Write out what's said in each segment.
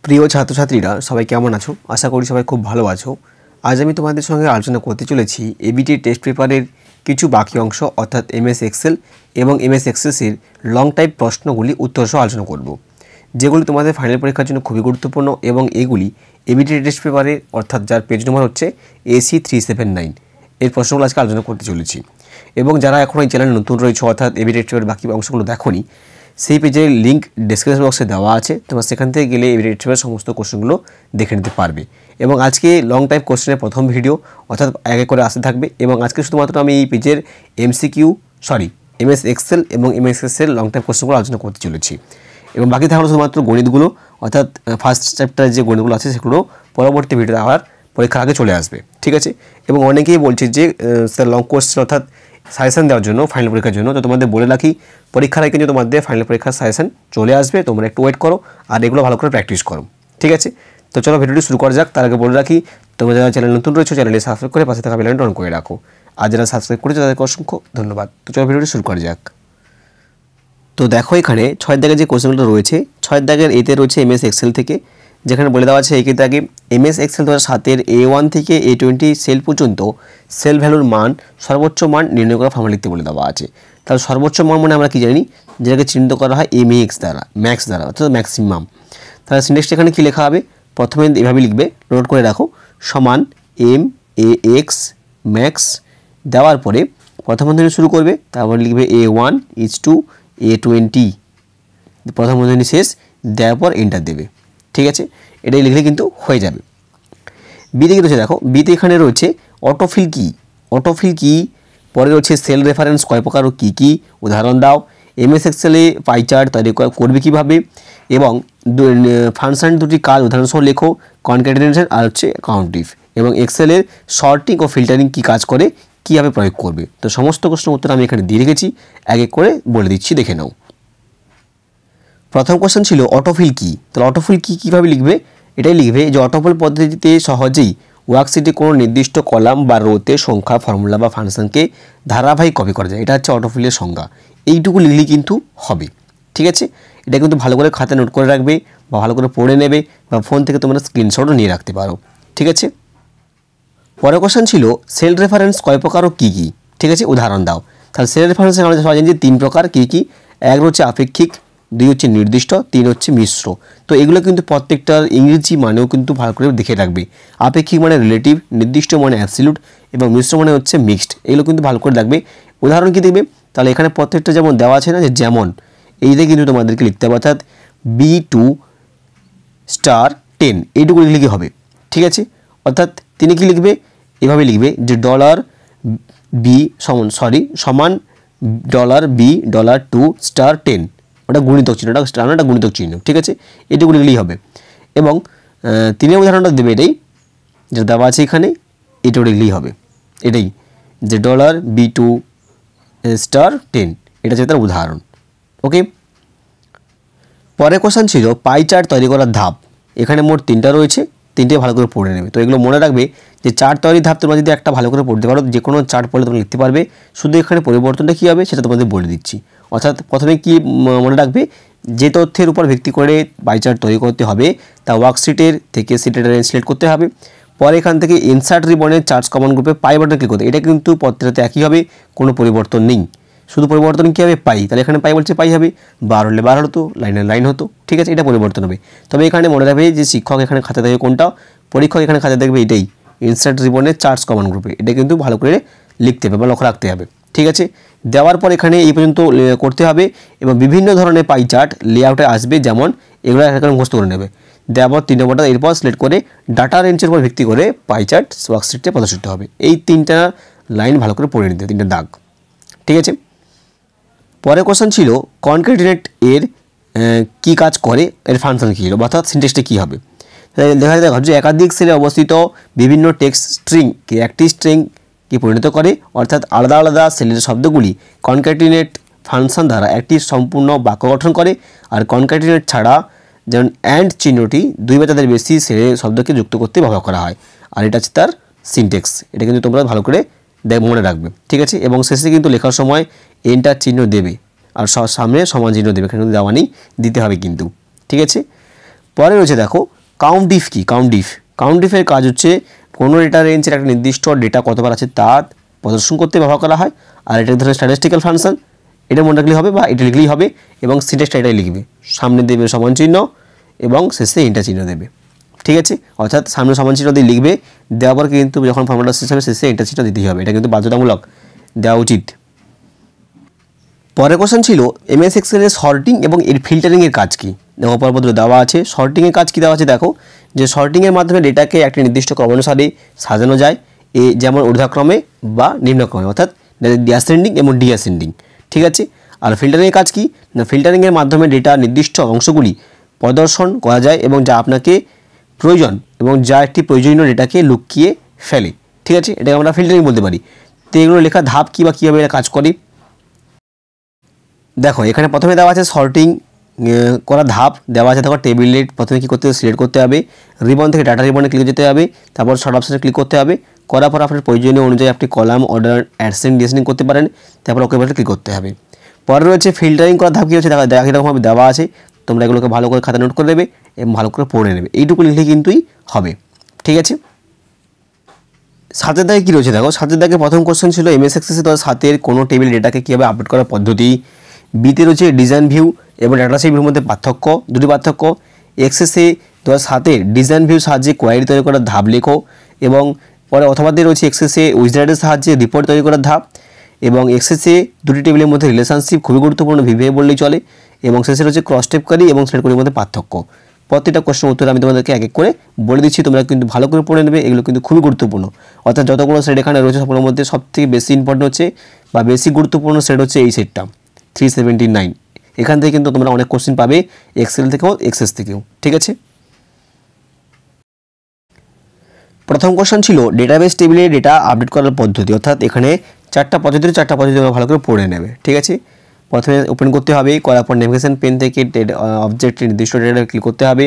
প্রিয় ছাত্রছাত্রীরা সবাই কেমন আছো? আশা করি সবাই খুব ভালো আছো। আজ আমি তোমাদের সঙ্গে আলোচনা করতে চলেছি এবিটি টেস্ট পেপারের কিছু বাকি অংশ অর্থাৎ এমএস এক্সেল এবং এমএস এক্সেসের লং টাইপ প্রশ্নগুলি উত্তর সহ আলোচনা করব, যেগুলি তোমাদের ফাইনাল পরীক্ষার জন্য খুবই গুরুত্বপূর্ণ এবং এগুলি এবিটি টেস্ট পেপারে অর্থাৎ যার পেজ নম্বর হচ্ছে AC379 এর প্রশ্নগুলো আজকে আলোচনা করতে চলেছি। এবং যারা এখন এই চ্যানেলে নতুন রয়েছে অর্থাৎ এবিটি টেস্ট পেপারের বাকি অংশগুলো দেখোনি, সেই পেজের লিঙ্ক ডেসক্রিপশন বক্সে দেওয়া আছে, তোমরা সেখান থেকে গেলে এবিটি টেস্ট পেপারের সমস্ত কোশ্চেনগুলো দেখে নিতে পারবে। এবং আজকে লং টাইপ কোশ্চেনের প্রথম ভিডিও অর্থাৎ এক এক করে আসতে থাকবে এবং আজকে শুধুমাত্র আমি এই পেজের এমএস এক্সেল এবং এমএস এক্সেল লং টাইপ কোশ্চেনগুলো আলোচনা করতে চলেছি। এবং বাকি থাকলো শুধুমাত্র গণিতগুলো অর্থাৎ ফার্স্ট চ্যাপ্টারের যে গণিতগুলো আছে সেগুলো পরবর্তী ভিডিওতে আবার পরীক্ষার আগে চলে আসবে, ঠিক আছে। এবং অনেকেই বলছে যে স্যার লং কোশ্চেন অর্থাৎ সাজেশন দেওয়ার জন্য ফাইনাল পরীক্ষার জন্য, তো তোমাদের বলে রাখি পরীক্ষার আগে কিন্তু তোমাদের ফাইনাল পরীক্ষার সাজেশন চলে আসবে, তোমরা একটু ওয়েট করো আর এগুলো ভালো করে প্র্যাকটিস করো, ঠিক আছে। তো চলো ভিডিওটি শুরু করা যাক। তার আগে বলে রাখি তোমরা যারা চ্যানেল নতুন রয়েছে চ্যানেলটি সাবস্ক্রাইব করে পাশে থাকা বেল আইকনটি অন করে রাখো, আর যারা সাবস্ক্রাইব করেছে তাদেরকে অসংখ্য ধন্যবাদ। তো চলো ভিডিওটি শুরু করা যাক। তো দেখো এখানে 6 দাগের যে কোশ্চেনগুলো রয়েছে, 6 দাগের এতে রয়েছে এমএস এক্সেল থেকে, যেখানে বলে দেওয়া আছে এই দাগে এমএস এক্সেল 2007 A1 থেকে A20 সেল পর্যন্ত সেল ভ্যালুর মান সর্বোচ্চ মান নির্ণয় করা ফর্মুলা লিখতে বলে দেওয়া আছে। তাহলে সর্বোচ্চ মান মানে আমরা কি জানি, যেটাকে চিহ্নিত করা হয় MAX দ্বারা, ম্যাক্স দ্বারা অর্থাৎ ম্যাক্সিমাম। তাহলে সিনট্যাক্সটা এখানে কী লেখা হবে, প্রথমে এভাবে লিখবে, নোট করে রাখো, সমান MAX ম্যাক্স দেওয়ার পরে প্রথম বন্ধনী শুরু করবে, তারপর লিখবে A1 = A20 প্রথম বন্ধনী শেষ, দেওয়ার পর এন্টার দেবে, ঠিক আছে। এটাই লিখলে কিন্তু হয়ে যাবে। বিতে কি রয়েছে দেখো, বিতে এখানে রয়েছে অটোফিল কি, অটোফিল কি, পরে রয়েছে সেল রেফারেন্স কয় প্রকার ও কী কী, উদাহরণ দাও, এমএস এক্সেলে পাই চার্ট তৈরি করবে কীভাবে, এবং ফাংশন দুটি কাজ উদাহরণসহ লেখো, কনক্যাটেনেশন আর হচ্ছে কাউন্টিভ, এবং এক্সেলের শর্টিং ও ফিল্টারিং কী কাজ করে, কীভাবে প্রয়োগ করবে। তো সমস্ত প্রশ্নের উত্তর আমি এখানে দিয়ে রেখেছি, এক এক করে বলে দিচ্ছি, দেখে নাও। প্রথম কোশ্চেন ছিল অটোফিল কি। তাহলে অটোফিল কি কীভাবে লিখবে, এটাই লিখবে যে অটোফিল পদ্ধতিতে সহজেই ওয়ার্কশিটে কোনো নির্দিষ্ট কলাম বা রোতে সংখ্যা, ফর্মুলা বা ফাংশনকে ধারাবাহিক কপি করা যায়, এটা হচ্ছে অটোফিলের সংজ্ঞা। এইটুকু লিখলেই কিন্তু হবে, ঠিক আছে। এটা কিন্তু ভালো করে খাতায় নোট করে রাখবে বা ভালো করে পড়ে নেবে বা ফোন থেকে তোমরা স্ক্রিনশটও নিয়ে রাখতে পারো, ঠিক আছে। পরের কোশ্চেন ছিল সেল রেফারেন্স কয় প্রকার ও কী কী, ঠিক আছে, উদাহরণ দাও। তাহলে সেল রেফারেন্সের আমরা সবাই জানি যে 3 প্রকার, কী কী, এক হচ্ছে আপেক্ষিক, 2 হচ্ছে নির্দিষ্ট, 3 হচ্ছে মিশ্র। তো এগুলো কিন্তু প্রত্যেকটার ইংরেজি মানেও কিন্তু ভালো করে দেখে রাখবে। আপেক্ষিক মানে রিলেটিভ, নির্দিষ্ট মানে অ্যাবসলিউট এবং মিশ্র মানে হচ্ছে মিক্সড, এগুলো কিন্তু ভালো করে রাখবে। উদাহরণ কী দেখবে, তাহলে এখানে প্রত্যেকটা যেমন দেওয়া আছে না, যে যেমন এইটাই কিন্তু তোমাদেরকে লিখতে হবে, অর্থাৎ B2 *10 এইটুকু লিখলে কি হবে, ঠিক আছে। অর্থাৎ তিনি কি লিখবে, এভাবে লিখবে যে সমান $B$2 *10, ওটা গুণিতক চিহ্ন, ওটা স্টার, ওটা গুণিতক চিহ্ন, ঠিক আছে, এটুকু লিখলেই হবে। এবং তিনের উদাহরণটা দেবে এটাই যেটা দেওয়া আছে এখানে, এটাও লিখলেই হবে, এটাই যে $B2 *10, এটা হচ্ছে তার উদাহরণ, ওকে। পরের কোশ্চেন ছিল পাই চার্ট তৈরি করার ধাপ। এখানে মোট 3টা রয়েছে, 3টে ভালো করে পড়ে নেবে। তো এগুলো মনে রাখবে যে চার্ট তৈরির ধাপ তোমরা যদি একটা ভালো করে পড়তে পারো, যে কোনো চার্ট পড়লে তোমরা লিখতে পারবে, শুধু এখানে পরিবর্তনটা কী হবে সেটা তোমাদের বলে দিচ্ছি। অর্থাৎ প্রথমে কি মনে রাখবে, যে তথ্যের উপর ভিত্তি করে পাই চার্ট তৈরি করতে হবে তা ওয়ার্কশিটের থেকে সিটের সিলেক্ট করতে হবে। পরে এখান থেকে ইনসার্ট রিবনের চার্টস কমন গ্রুপে পাই বাটনে ক্লিক করতে, এটা কিন্তু প্রত্যেকটাতে একই হবে, কোনো পরিবর্তন নেই, শুধু পরিবর্তন কী হবে, পাই। তাহলে এখানে পাই বলছে পাই হবে, বার হলে বার হতো, লাইনের লাইন হতো, ঠিক আছে, এটা পরিবর্তন হবে। তবে এখানে মনে রাখবে যে শিক্ষক এখানে খাতা দেখবে কোনটা, পরীক্ষক এখানে খাতা দেখবে এটাই, ইনসার্ট রিবনের চার্টস কমন গ্রুপে, এটা কিন্তু ভালো করে লিখতে হবে বা লক্ষ্য রাখতে হবে, ঠিক আছে। দেওয়ার পর এখানে এই পর্যন্ত করতে হবে এবং বিভিন্ন ধরনের পাই চার্ট লেআউটে আসবে, যেমন এগুলো এখানে মুখস্থ করে নেবে। দেওয়ার পর 3 নম্বরটা এরপর সিলেক্ট করে ডাটা রেঞ্জের উপর ভিত্তি করে পাই চার্ট ওয়ার্কশিটে প্রদর্শিত হবে। এই 3টা লাইন ভালো করে পড়ে নিতে, 3টা দাগ, ঠিক আছে। পরের কোশ্চেন ছিল কনক্যাটিনেট এর কী কাজ করে, এর ফাংশন কী, অর্থাৎ সিনট্যাক্সটা কী হবে। দেখা যায় যে একাধিক সেলে অবস্থিত বিভিন্ন টেক্সট স্ট্রিংকে একটি স্ট্রিংকে পরিণত করে, অর্থাৎ আলাদা আলাদা সেলের শব্দগুলি কনক্যাটিনেট ফাংশন দ্বারা একটি সম্পূর্ণ বাক্য গঠন করে। আর কনক্যাটিনেট ছাড়া যেমন অ্যান্ড চিহ্নটি 2 বা তাদের বেশি সেলের শব্দকে যুক্ত করতে ব্যবহার করা হয়, আর এটা হচ্ছে তার সিনট্যাক্স। এটা কিন্তু তোমরা ভালো করে মনে রাখবে, ঠিক আছে। এবং শেষে কিন্তু লেখার সময় এন্টার চিহ্ন দেবে আর সামনে সমান চিহ্ন দেবে, এখানে দেওয়া নেই, দিতে হবে কিন্তু, ঠিক আছে। পরে রয়েছে দেখো কাউন্ট ইফ কি, কাউন্ট ইফের কাজ হচ্ছে কোনো ডেটা রেঞ্জের একটা নির্দিষ্ট ডেটা কতবার আছে তা প্রদর্শন করতে ব্যবহার করা হয়। আর এটা ধরনের স্ট্যাটিস্টিক্যাল ফাংশন, এটা মনে রাখলেই হবে বা এটা লিখলেই হবে এবং সিনট্যাক্সটা এটাই লিখবে, সামনে দেবে সমান চিহ্ন এবং শেষে ইন্টার চিহ্ন দেবে। ঠিক আছে, অর্থাৎ সামনে সমান চিহ্ন দিয়ে লিখবে, দেওয়ার পর কিন্তু যখন ফর্মুলা শেষ হবে শেষে ইন্টার চিহ্ন দিতেই হবে, এটা কিন্তু বাধ্যতামূলক দেওয়া উচিত। পরের কোশ্চেন ছিল এমএস এক্সেলের সর্টিং এবং এর ফিল্টারিংয়ের কাজ কী। দেখো পরপত্র দেওয়া আছে, সর্টিংয়ের কাজ কী দেওয়া আছে দেখো, যে সর্টিংয়ের মাধ্যমে ডেটাকে একটি নির্দিষ্ট ক্রমানুসারে সাজানো যায়, যেমন ঊর্ধ্বক্রমে বা নিম্নক্রমে, অর্থাৎ অ্যাসেন্ডিং এবং ডিঅ্যাসেন্ডিং। ঠিক আছে, আর ফিল্টারিংয়ের কাজ কী না, ফিল্টারিংয়ের মাধ্যমে ডেটা নির্দিষ্ট অংশগুলি প্রদর্শন করা যায় এবং যা আপনাকে প্রয়োজন এবং যা একটি প্রয়োজনীয় ডেটাকে লুকিয়ে ফেলে। ঠিক আছে, এটাকে আমরা ফিল্টারিং বলতে পারি। তো এগুলো লেখা ধাপ কী বা কীভাবে এটা কাজ করে দেখো, এখানে প্রথমে দেওয়া আছে সর্টিং করা ধাপ দেওয়া আছে। দেখো টেবিলেট প্রথমে কী করতে হবে, সিলেক্ট করতে হবে, রিবন থেকে ডাটা রিবনে ক্লিক যেতে হবে, তারপর শর্ট অপশনে ক্লিক করতে হবে, করার পর আপনার প্রয়োজনীয় অনুযায়ী আপনি কলাম অর্ডার অ্যাডসেন্ডিং ডিসেন্ডিং করতে পারেন, তারপর ওকে বাটনে ক্লিক করতে হবে। পরে রয়েছে ফিল্টারিং করা ধাপ কী হচ্ছে দেখা এরকমভাবে দেওয়া আছে, তোমরা এগুলোকে ভালো করে খাতা নোট করে নেবে এবং ভালো করে পড়ে নেবে, এইটুকু লিখলে কিন্তুই হবে। ঠিক আছে, সাতের দাগে কী রয়েছে দেখো, সাতের দাগে প্রথম কোশ্চেন ছিল এমএস এক্সেসে 2007-এর কোনো টেবিল ডেটাকে কীভাবে আপডেট করার পদ্ধতি। বিতে রয়েছে ডিজাইন ভিউ এবং ডাটা সেট ভিউর মধ্যে পার্থক্য, দুটি পার্থক্য। এক্সেসে 2007-এর ডিজাইন ভিউ সাহায্যে কোয়ারি তৈরি করার ধাপ লেখো এবং পরে অথবা দিয়ে রয়েছে এক্সেসে উইজার্ডের সাহায্যে রিপোর্ট তৈরি করার ধাপ এবং এক্সেসে দুটি টেবিলের মধ্যে রিলেশনশিপ খুবই গুরুত্বপূর্ণ ভিভিআই বললেই চলে এবং শেষে রয়েছে ক্রস টেপ কোয়ারি এবং সিলেক্ট কোয়ারির মধ্যে পার্থক্য। প্রত্যেকটা কোশ্চেন উত্তর আমি তোমাদেরকে এক এক করে বলে দিচ্ছি, তোমরা কিন্তু ভালো করে পড়ে নেবে, এগুলো কিন্তু খুবই গুরুত্বপূর্ণ। অর্থাৎ যতগুলো সেট এখানে রয়েছে সবগুলোর মধ্যে সবথেকে বেশি ইম্পর্টেন্ট হচ্ছে বা বেশি গুরুত্বপূর্ণ সেট হচ্ছে এই সেটটা 379। এখান থেকে কিন্তু তোমরা অনেক কোশ্চেন পাবে, এক্সেল থেকেও এক্সেস থেকেও। ঠিক আছে, প্রথম কোশ্চেন ছিল ডেটাবেস টেবিলে ডেটা আপডেট করার পদ্ধতি, অর্থাৎ এখানে চারটা পদ্ধতি তোমরা ভালো করে পড়ে নেবে। ঠিক আছে, প্রথমে ওপেন করতে হবে, করার পর নেভিগেশন পেন থেকে অবজেক্টের নির্দিষ্ট ডেটা ক্লিক করতে হবে,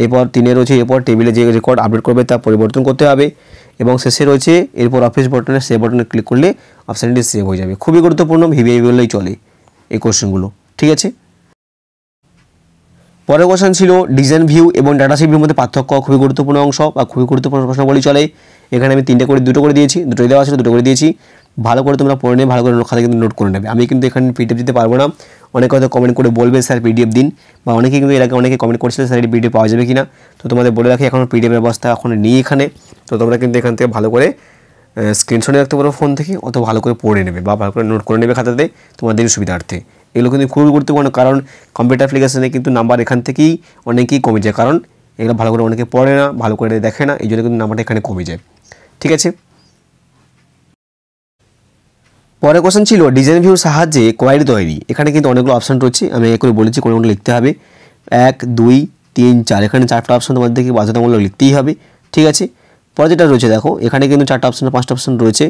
এরপর 3 রয়েছে এরপর টেবিলে যে রেকর্ড আপডেট করবে তা পরিবর্তন করতে হবে এবং শেষে রয়েছে এরপর অফিস বাটনে সেভ বাটনে ক্লিক করলে অপশানটি সেভ হয়ে যাবে। খুবই গুরুত্বপূর্ণ, ভিভিআই বললেই চলে এই কোশ্চেনগুলো। ঠিক আছে, পরের কোশ্চেন ছিল ডিজাইন ভিউ এবং ডাটা সেট ভিউর মধ্যে পার্থক্য, খুবই গুরুত্বপূর্ণ অংশ বা খুবই গুরুত্বপূর্ণ প্রশ্ন বলেই চলে। এখানে আমি দুটো করে দিয়েছি, দুটোই দেওয়া ছিল, দুটো করে দিয়েছি, ভালো করে তোমরা পড়ে নেবে, ভালো করে খাতা কিন্তু নোট করে নেবে। আমি কিন্তু এখানে পিডিএফ দিতে পারবো না, অনেকে হয়তো কমেন্ট করে বলবে স্যার পিডিএফ দিন, বা অনেকে কিন্তু এর আগে অনেকে কমেন্ট করছিল স্যার এই পিডিএফ পাওয়া যাবে কিনা। তো তোমাদের বলে রাখি এখন পিডিএফ ব্যবস্থা এখন নেই এখানে, তো তোমরা কিন্তু এখান থেকে ভালো করে স্ক্রিনশট রাখতে পারো ফোন থেকে, অত ভালো করে পড়ে নেবে বা ভালো করে নোট করে নেবে খাতাতে তোমাদের সুবিধার্থে। এগুলো কিন্তু খুবই গুরুত্বপূর্ণ, কারণ কম্পিউটার অ্যাপ্লিকেশনে কিন্তু নাম্বার এখান থেকেই অনেকেই কমে যায়, কারণ এগুলো ভালো করে অনেকে পড়ে না, ভালো করে দেখে না, এই জন্য কিন্তু নাম্বারটা এখানে কমে যায়। ঠিক আছে, পরের কোশ্চেন ছিল ডিজাইন ভিউর সাহায্যে কোয়ারি তৈরি। এখানে কিন্তু অনেকগুলো অপশান রয়েছে, আমি এক করে বলেছি কোনগুলো লিখতে হবে, 1, 2, 3, 4, এখানে 4টা অপশান তোমাদেরকে বাধ্যতামূলক লিখতেই হবে। ঠিক আছে, পরে যেটা রয়েছে দেখো, এখানে কিন্তু 4টা অপশান 5টা অপশান রয়েছে,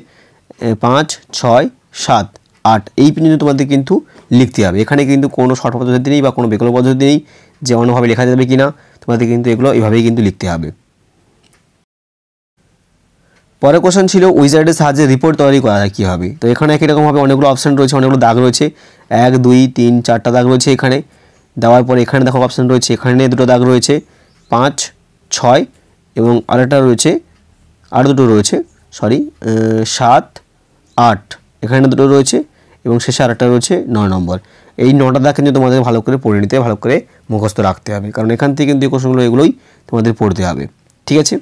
5, 6, 7, 8 এই পর্যন্ত তোমাদের কিন্তু লিখতে হবে। এখানে কিন্তু কোনো শর্ট পদ্ধতি নেই বা কোনো বিকল্প পদ্ধতি নেই যে অন্যভাবে লেখা যাবে কিনা, তোমাদের কিন্তু এগুলো এইভাবেই কিন্তু লিখতে হবে। পরের কোশ্চেন ছিল উইজার্ডের সাহায্যে রিপোর্ট তৈরি করা যায় কীভাবে। তো এখানে একই রকমভাবে অনেকগুলো অপশান রয়েছে, অনেকগুলো দাগ রয়েছে, 1, 2, 3, 4টা দাগ রয়েছে এখানে দেওয়ার পরে এখানে দেখো অপশান রয়েছে, এখানে 2টো দাগ রয়েছে, 5, 6 এবং আরেকটা রয়েছে, আরও 2টো রয়েছে, 7, 8 এখানে 2টো রয়েছে এবং শেষে আরেকটা রয়েছে 9 নম্বর। এই 9টা দাগ কিন্তু তোমাদের ভালো করে পড়ে নিতে, ভালো করে মুখস্থ রাখতে হবে, কারণ এখান থেকে কিন্তু এই কোশ্চেনগুলো এগুলোই তোমাদের পড়তে হবে। ঠিক আছে,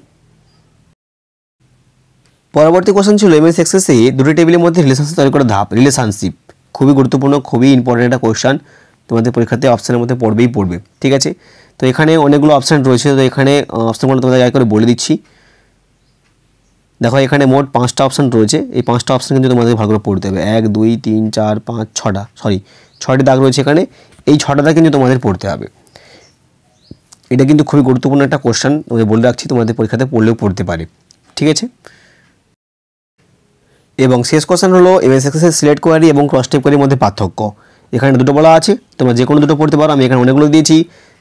পরবর্তী কোশ্চেন ছিল এমএস এক্সেসে দুটি টেবিলের মধ্যে রিলেশনশিপ তৈরি করার ধাপ, রিলেশনশিপ খুবই গুরুত্বপূর্ণ, খুবই ইম্পর্টেন্ট একটা কোশ্চেন, তোমাদের পরীক্ষাতে অপশানের মধ্যে পড়বে। ঠিক আছে, তো এখানে অনেকগুলো অপশান রয়েছে, তো এখানে অপশানগুলো তোমাদের আগে করে বলে দিচ্ছি। দেখো এখানে মোট 5টা অপশান রয়েছে, এই 5টা অপশান কিন্তু তোমাদের ভালো করে পড়তে হবে, 1, 2, 3, 4, 5, 6টি দাগ রয়েছে এখানে, এই 6টা দাগ কিন্তু তোমাদের পড়তে হবে। এটা কিন্তু খুবই গুরুত্বপূর্ণ একটা কোশ্চেন, তোমাদের বলে রাখছি, তোমাদের পরীক্ষাতে পড়লেও পড়তে পারে। ঠিক আছে, এবং শেষ কোশ্চেন হলো এমএস এক্সেসের সিলেক্ট কোয়ারি এবং ক্রস টেপ কোয়ারির মধ্যে পার্থক্য। এখানে 2টো বলা আছে, তোমরা যে কোনো 2টো পড়তে পারো, আমি এখানে অনেকগুলো দিয়েছি।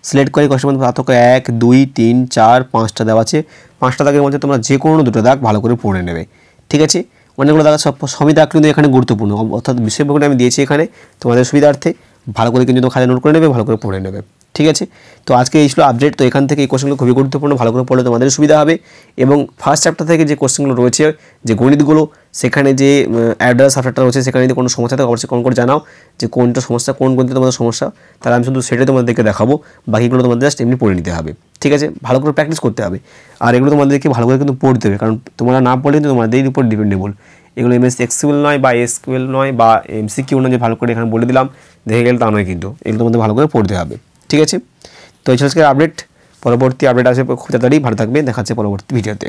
সিলেক্ট কোয়ারি ক্রস টেপের মধ্যে পার্থক্য 1, 2, 3, 4, 5টা দেওয়া আছে, 5টা দাগের মধ্যে তোমরা যে কোনো 2টো দাগ ভালো করে পড়ে নেবে। ঠিক আছে, অনেকগুলো দাগ সবই দাগ কিন্তু এখানে গুরুত্বপূর্ণ, অর্থাৎ বিষয়বস্তুটা আমি দিয়েছি এখানে তোমাদের সুবিধার্থে, ভালো করে কিন্তু খালি নোট করে নেবে, ভালো করে পড়ে নেবে। ঠিক আছে। তো আজকে এই ছিল আপডেট। তো এখান থেকে এই কোশ্চেনগুলো খুবই গুরুত্বপূর্ণ, ভালো করে পড়লে তোমাদের সুবিধা হবে। এবং ফার্স্ট চ্যাপ্টার থেকে যে কোশ্চেনগুলো রয়েছে, যে গণিতগুলো, সেখানে যে অ্যাডার সাবজেক্টটা রয়েছে, সেখানে যদি কোনো সমস্যা থাকে অবশ্যই কমেন্ট করে জানাও যে কোনটা সমস্যা, কোন গণিতে তোমাদের সমস্যা, তাহলে আমি শুধু সেটাই তোমাদেরকে দেখাবো, বাকিগুলো তোমাদের জাস্ট এমনি পড়ে নিতে হবে। ঠিক আছে, ভালো করে প্র্যাকটিস করতে হবে। আর এগুলো তোমাদেরকে ভালো করে কিন্তু পড়তে হবে, কারণ তোমরা না পড়লে কিন্তু তোমাদের উপর ডিপেন্ডেবল। এগুলো এমএস এক্সকিউএল নয় বা এসকিউএল নয় বা এমসিকিউ নয় যে ভালো করে এখানে বলে দিলাম দেখে গেলে, তা নয় কিন্তু। এগুলো তোমাদের ভালো করে পড়তে হবে। ঠিক আছে, তো এই ছিল আজকের আপডেট। পরবর্তী আপডেট আসবে খুব তাড়াতাড়ি। ভালো থাকবে, দেখা হচ্ছে পরবর্তী ভিডিওতে।